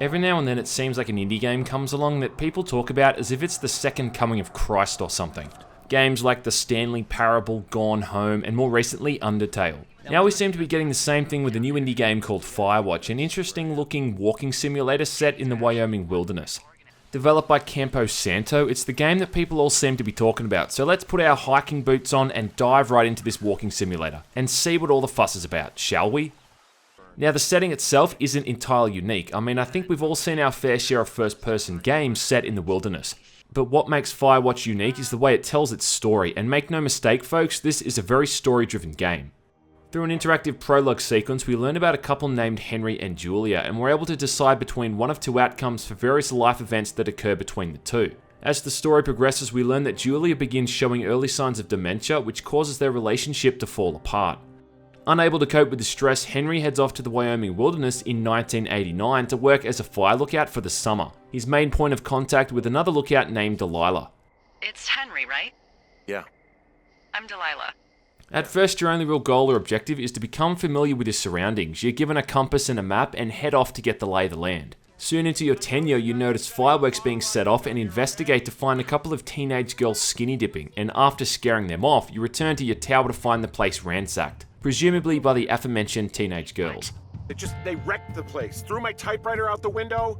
Every now and then it seems like an indie game comes along that people talk about as if it's the second coming of Christ or something. Games like the Stanley Parable, Gone Home, and more recently Undertale. Now we seem to be getting the same thing with a new indie game called Firewatch, an interesting looking walking simulator set in the Wyoming wilderness. Developed by Campo Santo, it's the game that people all seem to be talking about, so let's put our hiking boots on and dive right into this walking simulator, and see what all the fuss is about, shall we? Now the setting itself isn't entirely unique. I think we've all seen our fair share of first-person games set in the wilderness. But what makes Firewatch unique is the way it tells its story, and make no mistake folks, this is a very story-driven game. Through an interactive prologue sequence, we learn about a couple named Henry and Julia, and we're able to decide between one of two outcomes for various life events that occur between the two. As the story progresses, we learn that Julia begins showing early signs of dementia, which causes their relationship to fall apart. Unable to cope with the stress, Henry heads off to the Wyoming wilderness in 1989 to work as a fire lookout for the summer. His main point of contact with another lookout named Delilah. It's Henry, right? Yeah. I'm Delilah. At first, your only real goal or objective is to become familiar with your surroundings. You're given a compass and a map and head off to get the lay of the land. Soon into your tenure, you notice fireworks being set off and investigate to find a couple of teenage girls skinny dipping, and after scaring them off, you return to your tower to find the place ransacked, presumably by the aforementioned teenage girls. They wrecked the place, threw my typewriter out the window.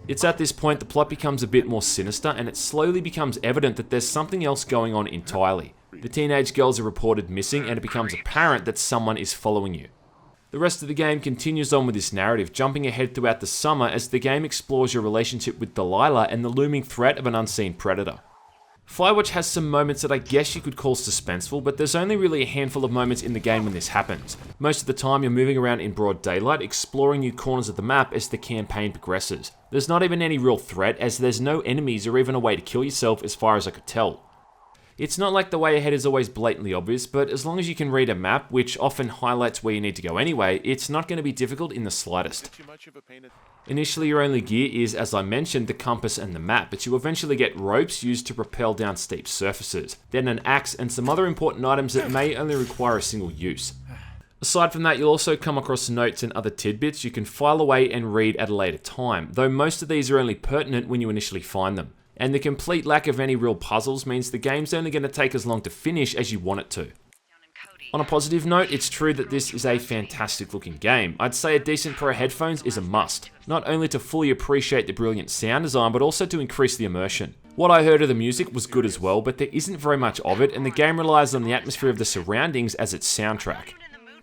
It's at this point the plot becomes a bit more sinister, and it slowly becomes evident that there's something else going on entirely. The teenage girls are reported missing, and it becomes apparent that someone is following you. The rest of the game continues on with this narrative, jumping ahead throughout the summer as the game explores your relationship with Delilah and the looming threat of an unseen predator. Firewatch has some moments that I guess you could call suspenseful, but there's only really a handful of moments in the game when this happens. Most of the time you're moving around in broad daylight, exploring new corners of the map as the campaign progresses. There's not even any real threat, as there's no enemies or even a way to kill yourself as far as I could tell. It's not like the way ahead is always blatantly obvious, but as long as you can read a map, which often highlights where you need to go anyway, it's not going to be difficult in the slightest. Initially your only gear is, as I mentioned, the compass and the map, but you eventually get ropes used to rappel down steep surfaces, then an axe and some other important items that may only require a single use. Aside from that, you'll also come across notes and other tidbits you can file away and read at a later time, though most of these are only pertinent when you initially find them. And the complete lack of any real puzzles means the game's only going to take as long to finish as you want it to. On a positive note, it's true that this is a fantastic looking game. I'd say a decent pair of headphones is a must, not only to fully appreciate the brilliant sound design, but also to increase the immersion. What I heard of the music was good as well, but there isn't very much of it, and the game relies on the atmosphere of the surroundings as its soundtrack.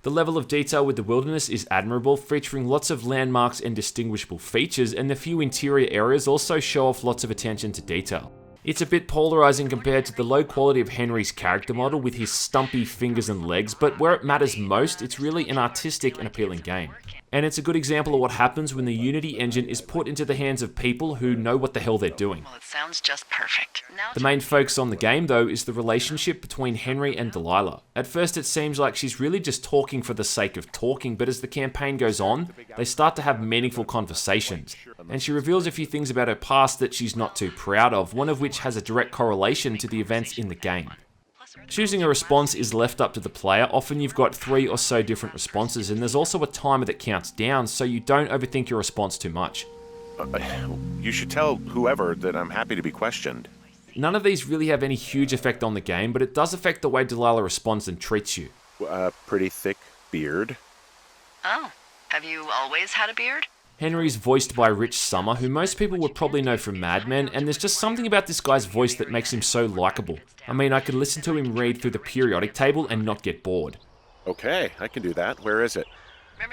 The level of detail with the wilderness is admirable, featuring lots of landmarks and distinguishable features, and the few interior areas also show off lots of attention to detail. It's a bit polarizing compared to the low quality of Henry's character model with his stumpy fingers and legs, but where it matters most, it's really an artistic and appealing game. And it's a good example of what happens when the Unity engine is put into the hands of people who know what the hell they're doing. Well, it sounds just perfect. The main focus on the game, though, is the relationship between Henry and Delilah. At first it seems like she's really just talking for the sake of talking, but as the campaign goes on, they start to have meaningful conversations. And she reveals a few things about her past that she's not too proud of, one of which has a direct correlation to the events in the game. Choosing a response is left up to the player. Often you've got 3 or so different responses, and there's also a timer that counts down so you don't overthink your response too much. You should tell whoever that I'm happy to be questioned. None of these really have any huge effect on the game, but it does affect the way Delilah responds and treats you. Pretty thick beard. Oh, have you always had a beard? Henry's voiced by Rich Sommer, who most people would probably know from Mad Men, and there's just something about this guy's voice that makes him so likable. I could listen to him read through the periodic table and not get bored. Okay, I can do that. Where is it?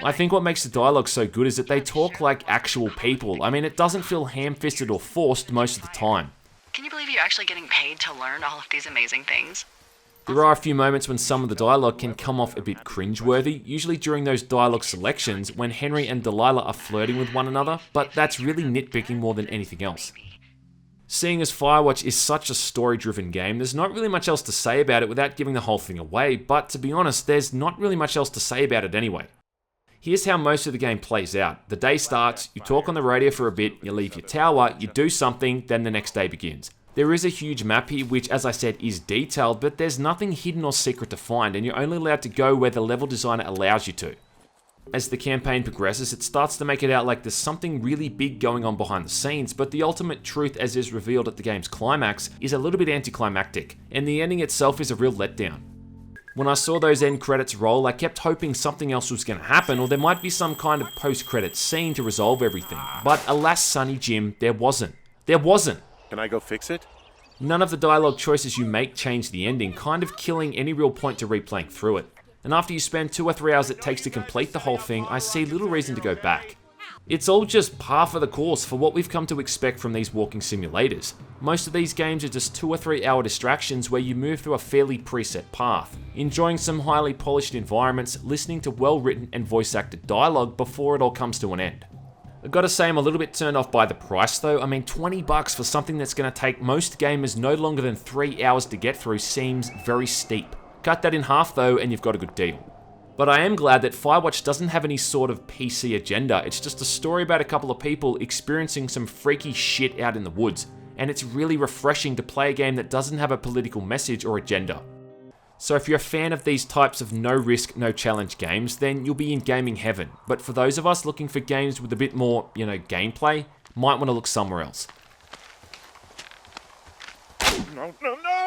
I think what makes the dialogue so good is that they talk like actual people. It doesn't feel ham-fisted or forced most of the time. Can you believe you're actually getting paid to learn all of these amazing things? There are a few moments when some of the dialogue can come off a bit cringeworthy, usually during those dialogue selections when Henry and Delilah are flirting with one another, but that's really nitpicking more than anything else. Seeing as Firewatch is such a story-driven game, there's not really much else to say about it without giving the whole thing away, but to be honest, there's not really much else to say about it anyway. Here's how most of the game plays out. The day starts, you talk on the radio for a bit, you leave your tower, you do something, then the next day begins. There is a huge map here which, as I said, is detailed, but there's nothing hidden or secret to find, and you're only allowed to go where the level designer allows you to. As the campaign progresses, it starts to make it out like there's something really big going on behind the scenes, but the ultimate truth, as is revealed at the game's climax, is a little bit anticlimactic, and the ending itself is a real letdown. When I saw those end credits roll, I kept hoping something else was going to happen, or there might be some kind of post-credits scene to resolve everything. But alas, Sonny Jim, there wasn't. There wasn't! Can I go fix it? None of the dialogue choices you make change the ending, kind of killing any real point to replaying through it. And after you spend 2 or 3 hours it takes to complete the whole thing, I see little reason to go back. It's all just par for the course for what we've come to expect from these walking simulators. Most of these games are just 2 or 3 hour distractions where you move through a fairly preset path, enjoying some highly polished environments, listening to well written and voice acted dialogue before it all comes to an end. I've got to say I'm a little bit turned off by the price though. I mean, $20 for something that's going to take most gamers no longer than 3 hours to get through seems very steep. Cut that in half though and you've got a good deal. But I am glad that Firewatch doesn't have any sort of PC agenda. It's just a story about a couple of people experiencing some freaky shit out in the woods, and it's really refreshing to play a game that doesn't have a political message or agenda. So if you're a fan of these types of no risk, no challenge games, then you'll be in gaming heaven. But for those of us looking for games with a bit more, gameplay, might want to look somewhere else. No, no, no!